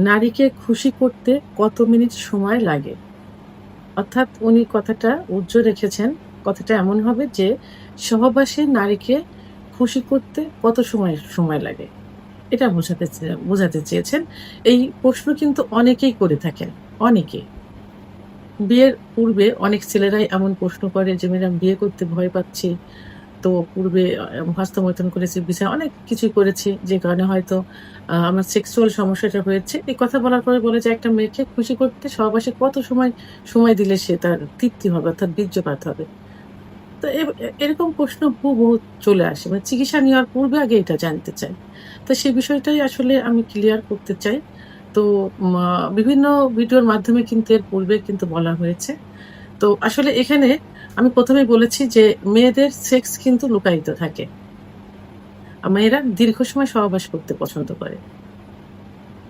নারীকে খুশি করতে কত মিনিট সময় লাগে? অর্থাৎ উনি কথাটা উজ্জ্বল রেখেছেন। কথাটা এমন হবে যে, সহবাসে নারীকে খুশি করতে কত সময় লাগে? এটা বোঝাতে চেয়েছেন। এই প্রশ্ন কিন্তু অনেকেই করে থাকেন। অনেকে। বিয়ের পূর্বে অনেক ছেলেরাই এমন প্রশ্ন করে যে, "ম্যাডাম বিয়ে করতে ভয় পাচ্ছি।" তো পূর্বে হস্তমৈথুন করেছি, অনেক কিছুই করেছি। যে কারণে হয়তো আমার সেক্সুয়াল সমস্যাটা হয়েছে। এই কথা বলার পরে বলে যে, "একটা মেয়েকে খুশি করতে সহবাসে কত সময় দিলে সে তার তৃপ্তি হবে অর্থাৎ বীর্যপাত হবে?" তো এরকম প্রশ্ন হুবহু চলে আসে। মানে চিকিৎসা নেওয়ার পূর্বে আগে এটা জানতে চাই। তো সেই বিষয়টাই আসলে আমি ক্লিয়ার করতে চাই। তো মা বিভিন্ন ভিডিওর মাধ্যমে কিন্তু এর পূর্বে কিন্তু বলা হয়েছে। তো আসলে এখানে আমি ১ম এই বলেছি যে, মেয়েদের সেক্স কিন্তু লুকায়িত থাকে। মেয়েরা দীর্ঘ সময় সহবাস করতে পছন্দ করে।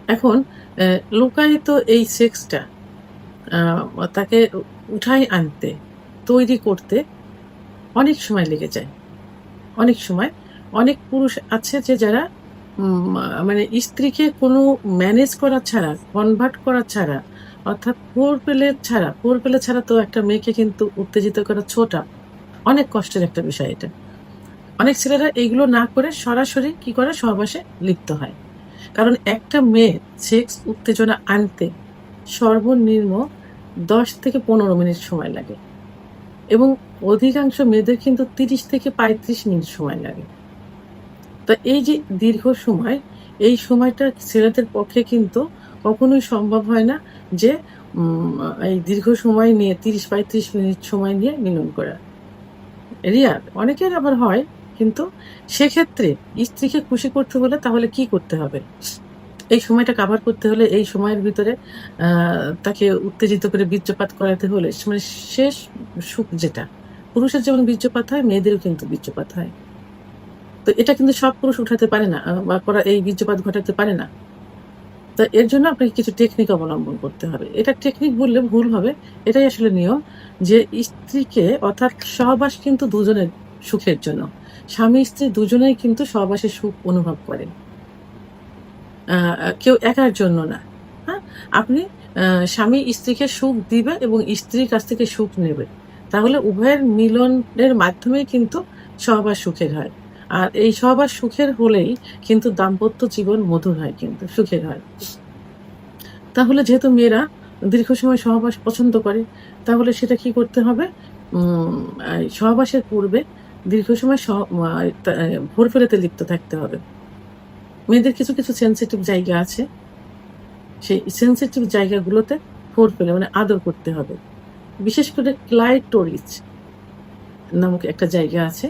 এখন অ্যা লুকায়িত এই সেক্সটা তাকে উঠায় আনতে, তৈরি করতে অনেক সময় লেগে যায়। অনেক সময় অনেক পুরুষ আছে যে যারা মানে স্ত্রীকে কোনো ম্যানেজ করা ছাড়া, কনভার্ট করা ছাড়া অর্থাৎ ফোর পেলে ছাড়া তো একটা মেয়েকে কিন্তু উত্তেজিত করা ছোটা অনেক কষ্টের একটা বিষয় এটা। অনেক ছেলেরা এইগুলো না করে সরাসরি কি করে সহবাসে লিপ্ত হয়। কারণ একটা মেয়ে সেক্স উত্তেজনা আনতে সর্বনিম্ন ১০ থেকে ১৫ মিনিট সময় লাগে এবং অধিকাংশ মেয়েদের কিন্তু ৩০ থেকে ৩৫ মিনিট সময় লাগে। তো এই যে দীর্ঘ সময়, এই সময়টা ছেলেদের পক্ষে কিন্তু কখনোই সম্ভব হয় না যে এই দীর্ঘ সময় নিয়ে ৩০-৩৫ মিনিট সময় নিয়ে মিলন করা। রেয়ার। অনেকের আবার হয়। কিন্তু সেক্ষেত্রে স্ত্রীকে খুশি করতে হলে তাহলে কি করতে হবে? এই সময়টা কাভার করতে হলে এই সময়ের ভিতরে আ তাকে উত্তেজিত করে বীর্যপাত করাতে হলে মানে শেষ সুখ যেটা। পুরুষের যেমন বীর্যপাত হয়, মেয়েদেরও কিন্তু বীর্যপাত হয়। তো এটা কিন্তু সব পুরুষ উঠাতে পারে না বা এই বীর্যপাত ঘটাতে পারে না। তো এর জন্য আপনাকে কিছু টেকনিক অবলম্বন করতে হবে। এটা টেকনিক বললে ভুল হবে। এটাই আসলে নিয়ম যে স্ত্রীকে অর্থাৎ সহবাস কিন্তু দুজনের সুখের জন্য। স্বামী-স্ত্রী দুজনেই কিন্তু সহবাসে সুখ অনুভব করেন। আ আ কেউ একার জন্য না। হ্যাঁ? আপনি স্বামী স্ত্রীকে সুখ দিবে এবং স্ত্রীর কাছ থেকে সুখ নেবে। তাহলে উভয়ের মিলনের মাধ্যমেই কিন্তু সহবাস সুখের হয়। আর এই সহবাস সুখের হলেই কিন্তু দাম্পত্য জীবন মধুর হয় কিন্তু, সুখের হয়। তাহলে যেহেতু মেয়েরা দীর্ঘ সময় সহবাস পছন্দ করে, তাহলে সেটা কি করতে হবে? উম এই সহবাসের পূর্বে দীর্ঘ সময় ভোরফেরেতে লিপ্ত থাকতে হবে। মেয়েদের কিছু সেনসিটিভ জায়গা আছে। সেই সেনসিটিভ জায়গাগুলোতে ফোরপ্লে মানে আদর করতে হবে। বিশেষ করে ক্লাইটোরিস নামক একটা জায়গা আছে।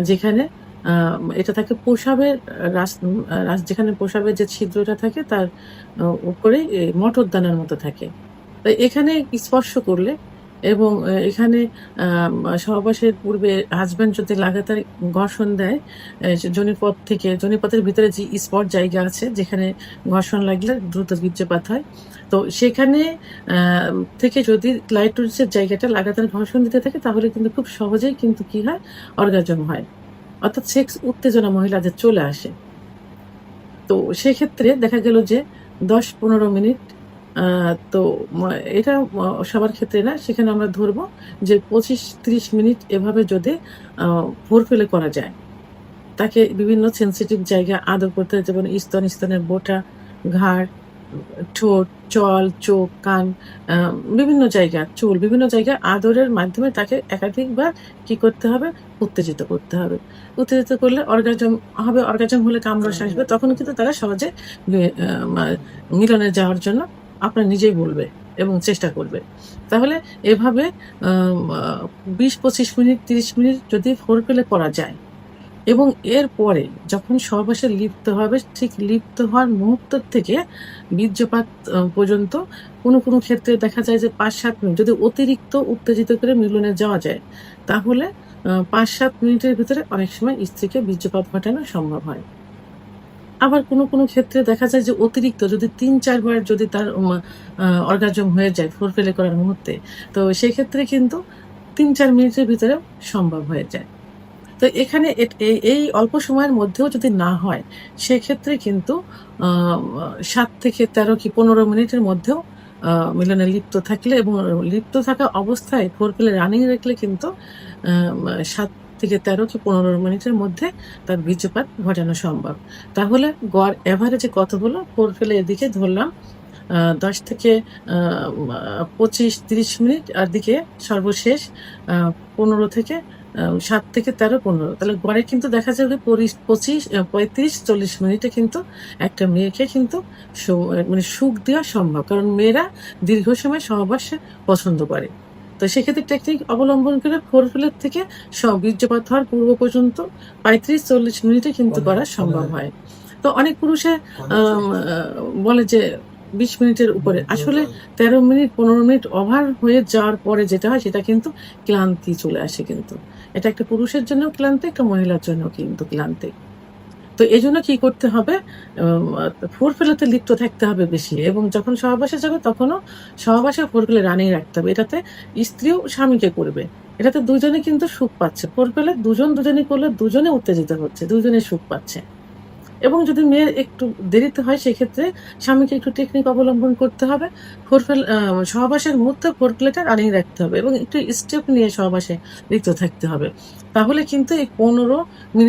যেখানে আ এটা থাকে প্রসাবের যেখানে প্রসাবের যে ছিদ্রটা থাকে তার উপরেই মটরদানার মতো থাকে। তো এখানে স্পর্শ করলে এবং এখানে সহবাসের পূর্বে হাসব্যান্ড যদি লাগাতার ঘর্ষণ দেয়, যোনিপথের ভিতরে যে স্পট জায়গা আছে যেখানে ঘর্ষণ লাগলে দ্রুত বীর্যপাত হয়। তো সেখানে আ থেকে যদি ক্লাইটোরিসের জায়গাটা লাগাতার ঘর্ষণ দিতে থাকে তাহলে কিন্তু খুব সহজেই কিন্তু কি হয়? অর্গাজম হয়। অর্থাৎ সেক্স উত্তেজনা মহিলাদের চলে আসে। তো সেক্ষেত্রে দেখা গেল যে ১০-১৫ মিনিট আ তো ম এটা সবার ক্ষেত্রে না। সেখানে আমরা ধরব যে ২৫-৩০ মিনিট এভাবে যদি আ ভোরফেলে করা যায়। তাকে বিভিন্ন সেনসিটিভ জায়গা আদর করতে হয় যেমন স্তনের বোঁটা, ঘাড়, ঠোঁট, চোখ, কান, আ বিভিন্ন জায়গা, চুল বিভিন্ন জায়গায় আদরের মাধ্যমে তাকে একাধিকবার কি করতে হবে? উত্তেজিত করতে হবে। উত্তেজিত করলে অর্গাজম হবে, অর্গাজম হলে কামরস আসবে। তখন কিন্তু তারা সহজে বে আ মা মিলনে যাওয়ার জন্য আপনার নিজেই বলবে এবং চেষ্টা করবে। তাহলে এভাবে আ ২০-২৫ মিনিট ৩০ মিনিট যদি ফোরপ্লে করা যায় এবং এরপরে যখন সহবাসে লিপ্ত হবে, ঠিক লিপ্ত হওয়ার মুহূর্ত থেকে বীর্যপাত পর্যন্ত কোনো ক্ষেত্রে দেখা যায় যে ৫-৭ মিনিট যদি অতিরিক্ত উত্তেজিত করে মিলনে যাওয়া যায়, তাহলে ৫-৭ মিনিটের ভিতরে অনেক সময় স্ত্রীকে বীর্যপাত ঘটানো সম্ভব হয়। আবার কোনো ক্ষেত্রে দেখা যায় যে অতিরিক্ত যদি ৩-৪ বার যদি তার অর্গাজম হয়ে যায় ফোরপ্লে করার মুহূর্তে, তো সেক্ষেত্রে কিন্তু ৩-৪ মিনিটের ভিতরেও সম্ভব হয়ে যায়। তো এখানে এই অল্প সময়ের মধ্যেও যদি না হয়, সেক্ষেত্রে কিন্তু ৭ থেকে ১৩ কি ১৫ মিনিটের মধ্যেও মিলনে লিপ্ত থাকলে এবং লিপ্ত থাকা অবস্থায় ফোরপ্লে রানিং রাখলে কিন্তু ৭ থেকে ১৩ কি ১৫ মিনিটের মধ্যে তার বীর্যপাত ঘটানো সম্ভব। তাহলে গড় এভারেজে কত হলো? ফোরপ্লে এদিকে ধরলাম ১০ থেকে আ মা ২৫-৩০ মিনিট, আর দিকে সর্বশেষ ১৫ থেকে ৭ থেকে ১৩, ১৫। তাহলে গড়ে কিন্তু দেখা যাবে ৩৫-৪০ মিনিটে কিন্তু একটা মেয়েকে কিন্তু মানে সুখ দেওয়া সম্ভব। কারণ মেয়েরা দীর্ঘ সময় সহবাসে পছন্দ করে। তো সেক্ষেত্রে টেকনিক অবলম্বন করে ফোরপ্লের থেকে বীর্যপাত হওয়ার পূর্ব পর্যন্ত ৩৫-৪০ মিনিটে কিন্তু করা সম্ভব হয়। তো অনেক পুরুষে আম আ বলে যে ২০ মিনিটের উপরে। আসলে ১৩ মিনিট ১৫ মিনিট ওভার হয়ে যাওয়ার পরে যেটা হয় সেটা কিন্তু ক্লান্তি চলে আসে কিন্তু। এটা একটা পুরুষের জন্যও ক্লান্তি, একটা মহিলার জন্যও কিন্তু ক্লান্তি। তো এজন্য কি করতে হবে? আম আ ফোরপ্লেতে লিপ্ত থাকতে হবে বেশি, এবং যখন সহবাসে যাবে তখনও সহবাসে ফোরপ্লে রানিং রাখতে হবে। এটাতে স্ত্রীও স্বামীকে করবে। এটাতে দুজনে কিন্তু সুখ পাচ্ছে। ফোরপ্লে দুজনই করলে দুজনে উত্তেজিত হচ্ছে, দুজনে সুখ পাচ্ছে। এবং যদি মেয়ের একটু দেরিতে হয় সেক্ষেত্রে স্বামীকে একটু টেকনিক অবলম্বন করতে হবে। সহবাসের মধ্যে ফোরপ্লেটা রানিং রাখতে হবে এবং একটু স্টেপ নিয়ে সহবাসে লিপ্ত থাকতে হবে। তাহলে কিন্তু এই ১৫ মিনিট